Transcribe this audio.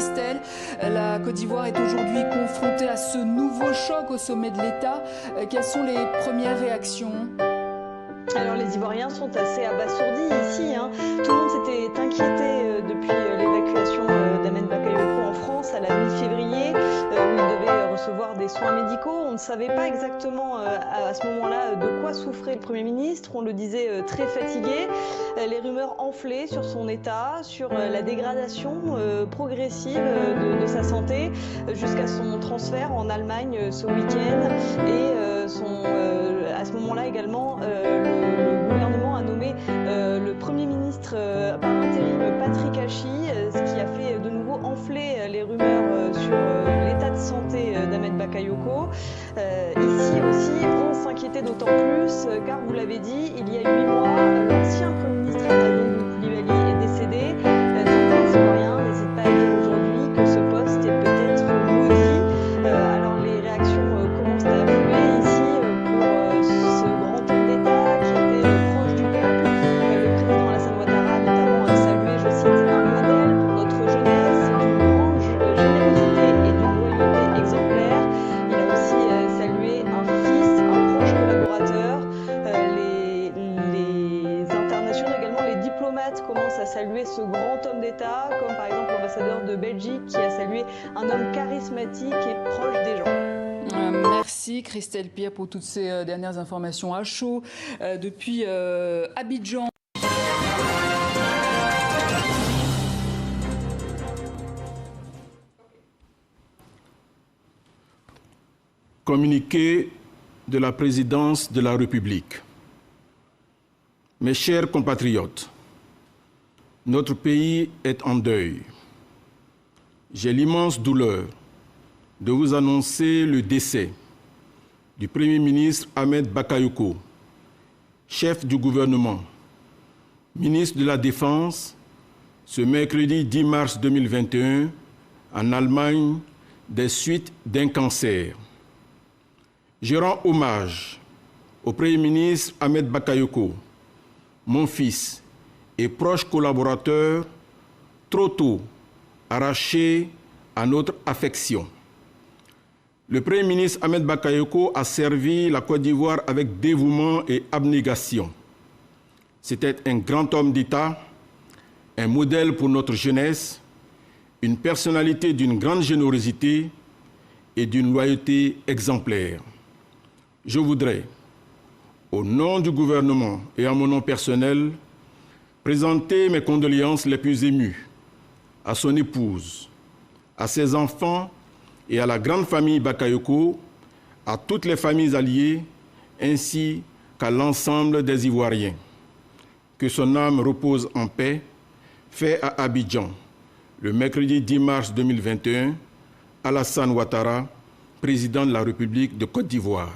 Christelle, la Côte d'Ivoire est aujourd'hui confrontée à ce nouveau choc au sommet de l'État. Quelles sont les premières réactions ? Alors les Ivoiriens sont assez abasourdis ici. Tout le monde s'était inquiété depuis l'évacuation d'Ahmed Bakayoko en France à la mi-février, où il devait recevoir des soins médicaux. On ne savait pas exactement à ce moment-là de quoi souffrait le Premier ministre. On le disait très fatigué. Les rumeurs enflaient sur son état, sur la dégradation progressive de sa santé, jusqu'à son transfert en Allemagne ce week-end. Et à ce moment-là également, le gouvernement a nommé le Premier ministre par intérim Patrick Hachi, ce qui a fait de nouveau enfler les rumeurs sur l'état de santé d'Ahmed Bakayoko. Ici aussi, on s'inquiétait d'autant plus car, vous l'avez dit, il y a 8 mois, l'ancien Premier ministre Amadou Coulibaly est décédé. Certains Ivoiriens n'hésitent pas à dire aujourd'hui que ce poste est peut-être maudit. Alors les réactions commencent à affluer ici pour ce grand homme d'État qui était proche du peuple. Le président Alassane Ouattara a notamment salué, je cite, un modèle pour notre jeunesse, d'une grande générosité et d'une loyauté exemplaire. Il a aussi salué un fils, un proche collaborateur. Les internationaux également, les diplomates commencent à saluer ce grand homme d'État, comme par exemple l'ambassadeur de Belgique qui a salué un homme charismatique et proche des gens. Merci Christelle Pierre pour toutes ces dernières informations à chaud depuis Abidjan. Communiqué de la présidence de la République. Mes chers compatriotes, notre pays est en deuil. J'ai l'immense douleur de vous annoncer le décès du Premier ministre Ahmed Bakayoko, chef du gouvernement, ministre de la Défense, ce mercredi 10 mars 2021, en Allemagne, des suites d'un cancer. Je rends hommage au Premier ministre Ahmed Bakayoko, mon fils et proche collaborateur, trop tôt arraché à notre affection. Le Premier ministre Ahmed Bakayoko a servi la Côte d'Ivoire avec dévouement et abnégation. C'était un grand homme d'État, un modèle pour notre jeunesse, une personnalité d'une grande générosité et d'une loyauté exemplaire. Je voudrais, au nom du gouvernement et en mon nom personnel, présenter mes condoléances les plus émues à son épouse, à ses enfants et à la grande famille Bakayoko, à toutes les familles alliées, ainsi qu'à l'ensemble des Ivoiriens. Que son âme repose en paix, fait à Abidjan, le mercredi 10 mars 2021, Alassane Ouattara, président de la République de Côte d'Ivoire.